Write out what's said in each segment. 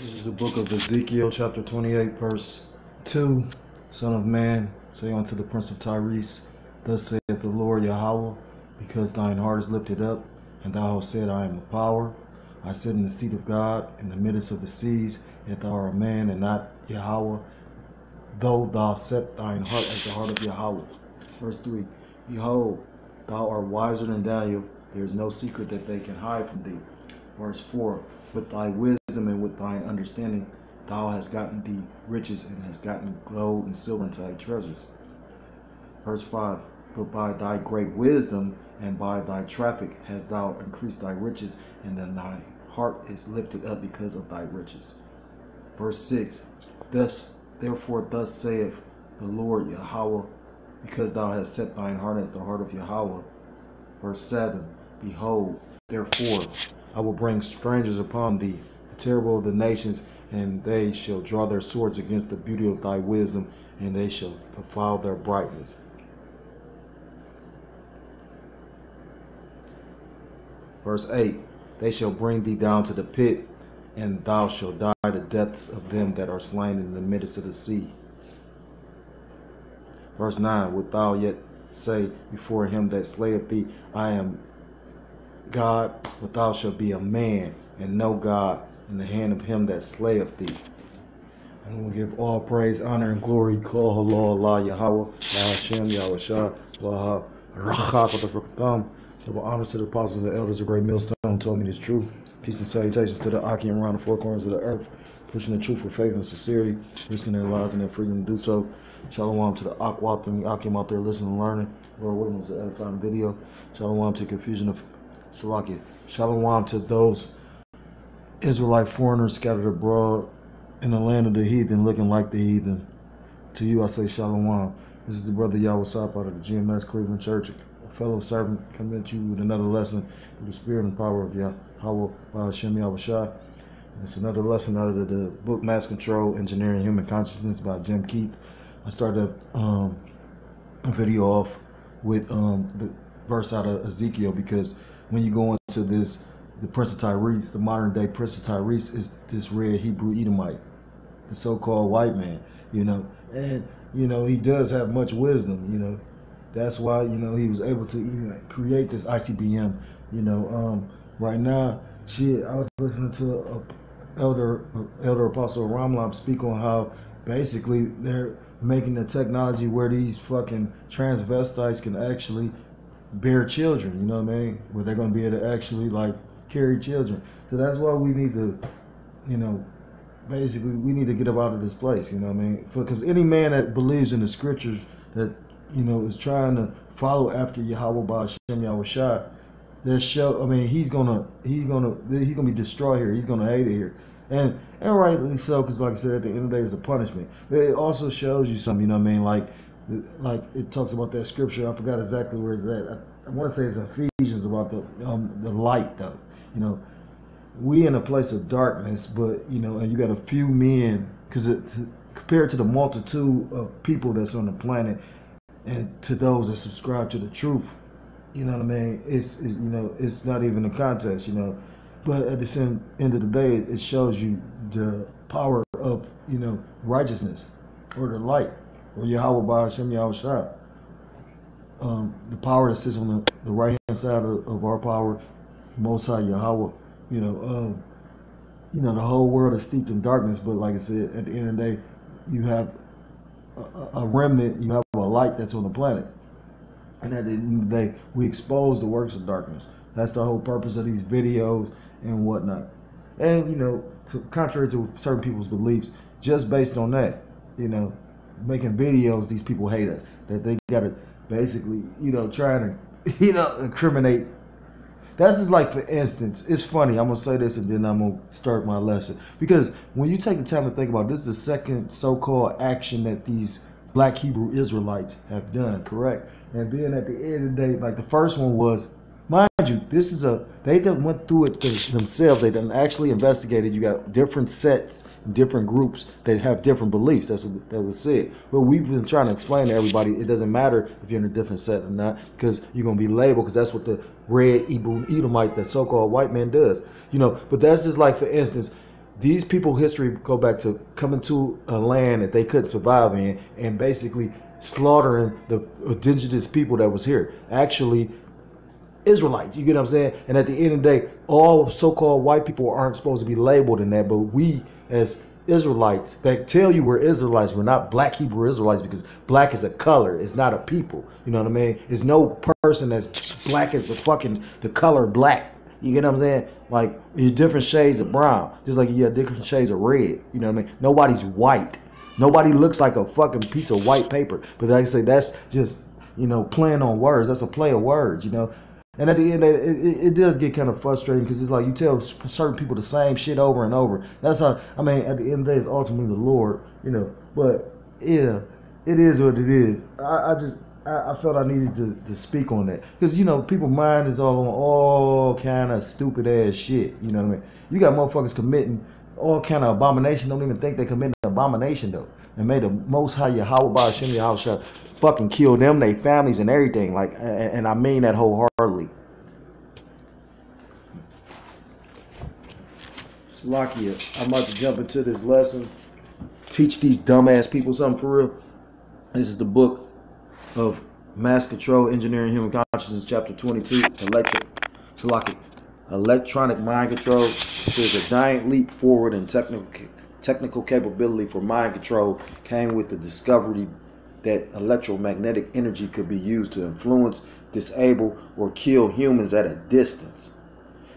This is the book of Ezekiel, chapter 28, verse 2. Son of man, say unto the prince of Tyrese, thus saith the Lord Yahweh, because thine heart is lifted up, and thou hast said, I am a power. I sit in the seat of God, in the midst of the seas, yet thou art a man, and not Yahweh, though thou set thine heart as the heart of Yahweh. Verse 3, behold, thou art wiser than Daniel. There is no secret that they can hide from thee. Verse 4, with thy wisdom and with thine understanding, thou hast gotten thee riches and hast gotten gold and silver into thy treasures. Verse 5, but by thy great wisdom and by thy traffic hast thou increased thy riches, and then thy heart is lifted up because of thy riches. Verse 6, therefore thus saith the Lord Yahweh, because thou hast set thine heart as the heart of Yahweh. Verse 7, behold, therefore I will bring strangers upon thee, the terrible of the nations, and they shall draw their swords against the beauty of thy wisdom, and they shall defile their brightness. Verse 8, they shall bring thee down to the pit, and thou shalt die the deaths of them that are slain in the midst of the sea. Verse 9, wilt thou yet say before him that slayeth thee, I am God, but thou shalt be a man, and no God, in the hand of him that slayeth thee. And we'll give all praise, honor, and glory. Call Allah, Yahweh, Hashem, Yahweh Shah, Waha, Rachak, double honors to the apostles and the elders of Great Millstone told me this truth. Peace and salutations to the Akim around the four corners of the earth, pushing the truth with faith and sincerity, risking their lives and their freedom to do so. Shalom to the Akim out there listening and learning. Lord willing, was an edifying video. Shalom to confusion of Salakia. Shalom to those Israelite foreigners scattered abroad in the land of the heathen, looking like the heathen. To you I say Shalom. This is the brother Yahweh Sap out of the GMS Cleveland Church, a fellow servant, coming to you with another lesson through the spirit and power of Yahweh Hashem Yahweh Shah. It's another lesson out of the book Mass Control, Engineering Human Consciousness by Jim Keith. I started a video off with the verse out of Ezekiel, because when you go into this, the Prince of Tyrese, the modern day Prince of Tyrese, is this red Hebrew Edomite, the so-called white man, and he does have much wisdom, that's why, he was able to even create this ICBM, right now. I was listening to Elder Apostle Ramlam speak on how basically they're making the technology where these fucking transvestites can actually bear children, you know what I mean? Where they're going to be able to actually carry children. So that's why we need to, basically we need to get up out of this place, you know what I mean? Because any man that believes in the scriptures that, is trying to follow after Yahweh Ba'ashem Yahweh Shah, he's gonna be destroyed here. He's gonna hate it here, and rightly so, because like I said, at the end of the day, it's a punishment. But it also shows you something, you know what I mean? Like it talks about that scripture. I forgot exactly where it's at. I want to say it's Ephesians about the light, though. We in a place of darkness, but and you got a few men, because compared to the multitude of people that's on the planet, and to those that subscribe to the truth. You know what I mean? It's not even a contest, But at the same end of the day, it shows you the power of, righteousness, or the light, or Yahweh Ba'ashem Yahweh Shah. The power that sits on the right hand side of our power, Most High Yahweh. The whole world is steeped in darkness, but like I said, at the end of the day, you have a remnant, you have a light that's on the planet. And at the end of the day, we expose the works of darkness. That's the whole purpose of these videos and whatnot. And, contrary to certain people's beliefs, just based on that, making videos, these people hate us. That they got to basically, trying to, incriminate. That's just like, for instance, it's funny. I'm going to say this and then I'm going to start my lesson. Because when you take the time to think about it, this is the second so-called action that these black Hebrew Israelites have done, correct? And then at the end of the day, the first one was, mind you, they done went through it themselves. They done actually investigated. You got different sets, different groups that have different beliefs. That's what that was said. But we've been trying to explain to everybody, it doesn't matter if you're in a different set or not, because you're going to be labeled, because that's what the red Edomite, that so-called white man, does. But that's just like, for instance, these people history go back to coming to a land that they couldn't survive in and basically slaughtering the indigenous people that was here. Actually, Israelites, you get what I'm saying? And at the end of the day, all so-called white people aren't supposed to be labeled in that, but we as Israelites that tell you we're Israelites, we're not black Hebrew Israelites, because black is a color, it's not a people. You know what I mean? It's no person that's black as the color black. You get what I'm saying? Like, you're different shades of brown, just like you have different shades of red. You know what I mean? Nobody's white. Nobody looks like a fucking piece of white paper. But like I say, that's just, you know, playing on words. That's a play of words, you know. And at the end, it does get kind of frustrating, because it's like you tell certain people the same shit over and over. That's how, I mean, at the end of the day, it's ultimately the Lord, you know. But yeah, it is what it is. I felt I needed to speak on that, because, you know, people's mind is all on all kind of stupid ass shit. You know what I mean? You got motherfuckers committing all kind of abomination, don't even think they committing abomination though, and made the Most High Yahweh Ba'Shem Yahweh fucking kill them, their families, and everything. Like, and I mean that wholeheartedly. Salakia, I'm about to jump into this lesson. Teach these dumbass people something for real. This is the book of Mass Control, Engineering Human Consciousness, chapter 22, Electronic Mind Control. It says a giant leap forward in technical capability for mind control came with the discovery that electromagnetic energy could be used to influence, disable, or kill humans at a distance.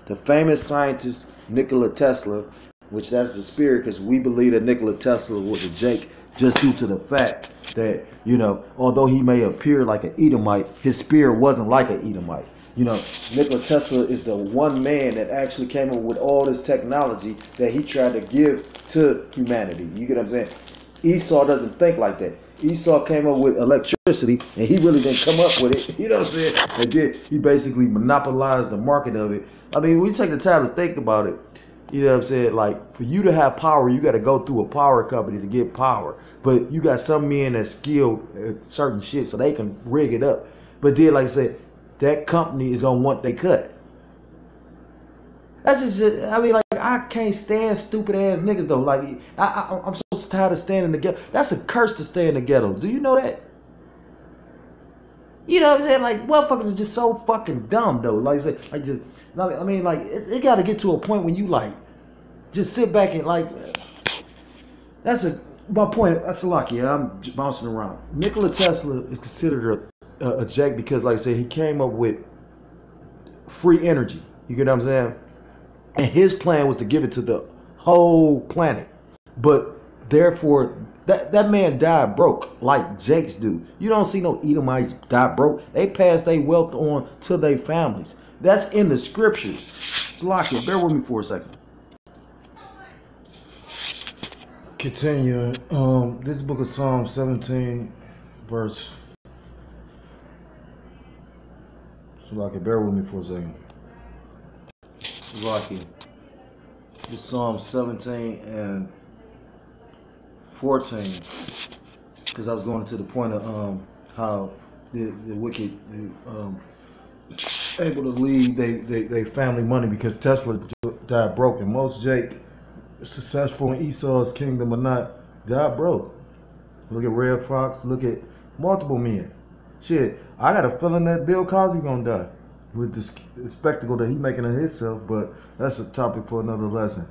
The famous scientist Nikola Tesla, which that's the spirit, because we believe that Nikola Tesla was a Jake just due to the fact that, you know, although he may appear like an Edomite, his spirit wasn't like an Edomite. You know, Nikola Tesla is the one man that actually came up with all this technology that he tried to give to humanity. You get what I'm saying? Esau doesn't think like that. Esau came up with electricity, and he really didn't come up with it. You know what I'm saying? And then he basically monopolized the market of it. I mean, when you take the time to think about it, you know what I'm saying? Like, for you to have power, you got to go through a power company to get power. But you got some men that's skilled at certain shit, so they can rig it up. But then, like I said, that company is going to want they cut. That's just, I mean, like, I can't stand stupid ass niggas though. Like, I'm so tired of staying in the ghetto. That's a curse to stay in the ghetto. Do you know that? You know what I'm saying? Like, motherfuckers are just so fucking dumb though. Like, I mean, like, it got to get to a point when you like just sit back and like. That's my point. That's a lucky. I'm bouncing around. Nikola Tesla is considered a jack because, like I said, he came up with free energy. You get what I'm saying? And his plan was to give it to the whole planet. But therefore, that man died broke like Jakes do. You don't see no Edomites die broke. They pass their wealth on to their families. That's in the scriptures. Slakia, bear with me for a second. Continuing. This book of Psalm 17, verse. Slakia, bear with me for a second. Rocky. This Psalm 17 and 14, because I was going to the point of how the wicked able to lead they family money because Tesla died broke, and most Jake successful in Esau's kingdom or not died broke. Look at Red Fox. Look at multiple men. Shit, I got a feeling that Bill Cosby gonna die with the spectacle that he making of himself, but that's a topic for another lesson.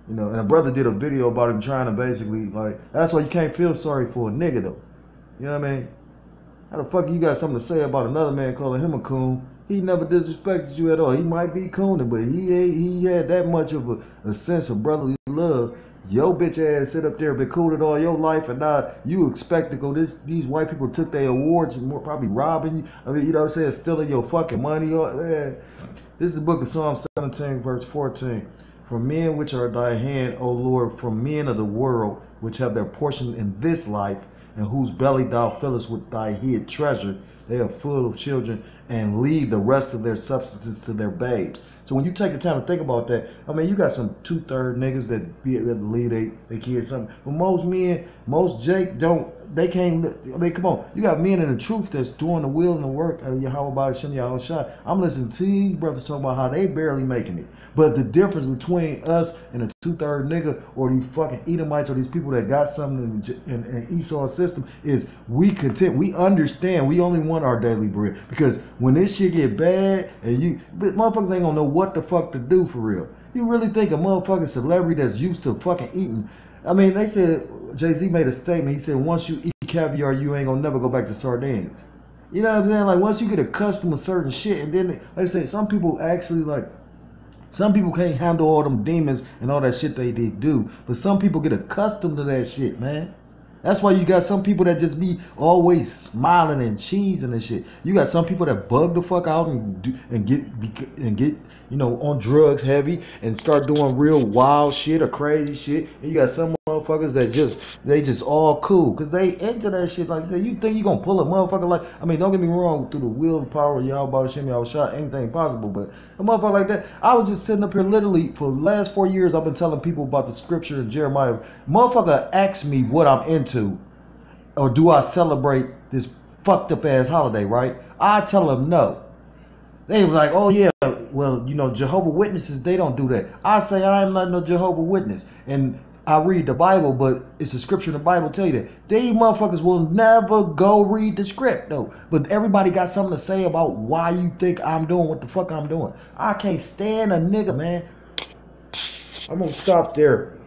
You know, and a brother did a video about him trying to basically, like, that's why you can't feel sorry for a nigga though. You know what I mean? How the fuck you got something to say about another man calling him a coon? He never disrespected you at all. He might be cooning, but he had that much of a sense of brotherly love. Your bitch ass sit up there and been cooled all your life, and now you expect to go. These white people took their awards and probably robbing you. I mean, you know what I'm saying, stealing your fucking money. This is the book of Psalm 17, verse 14. From men which are at thy hand, O Lord, from men of the world, which have their portion in this life, and whose belly thou fillest with thy hid treasure, they are full of children, and leave the rest of their substance to their babes. So when you take the time to think about that, I mean, you got some 2/3 niggas that be able to lead their kids something. But most men, most Jake they can't, I mean, come on. You got men in the truth that's doing the will and the work of Yahweh Ba'Shem Yahweh Shai. I'm listening to these brothers talking about how they barely making it. But the difference between us and a 2/3 nigga or these fucking Edomites or these people that got something in Esau's system is we content. We understand. We only want our daily bread. Because when this shit get bad and motherfuckers ain't gonna know what the fuck to do for real. You really think a motherfucking celebrity that's used to fucking eating? I mean, they said, Jay-Z made a statement. He said, once you eat caviar, you ain't gonna never go back to sardines. You know what I'm saying? Like, once you get accustomed to certain shit, and then, like I say, some people can't handle all them demons and all that shit they do. But some people get accustomed to that shit, man. That's why you got some people that just be always smiling and cheesing and shit. You got some people that bug the fuck out and get on drugs heavy and start doing real wild shit or crazy shit. And you got some motherfuckers that just all cool because they into that shit. Like I said, you think you gonna pull a motherfucker like, I mean, don't get me wrong, through the will and power of Yahweh Shem Yahushua, anything possible. But a motherfucker like that, I was just sitting up here literally for the last 4 years. I've been telling people about the scripture in Jeremiah. Motherfucker asks me what I'm into, or do I celebrate this fucked up ass holiday, right? I tell them no. They was like, oh yeah, well, Jehovah Witnesses, they don't do that. I say I am not no Jehovah Witness. And I read the Bible, but it's a scripture in the Bible tell you that. These motherfuckers will never go read the script, though. But everybody got something to say about why you think I'm doing what the fuck I'm doing. I can't stand a nigga, man. I'm gonna stop there.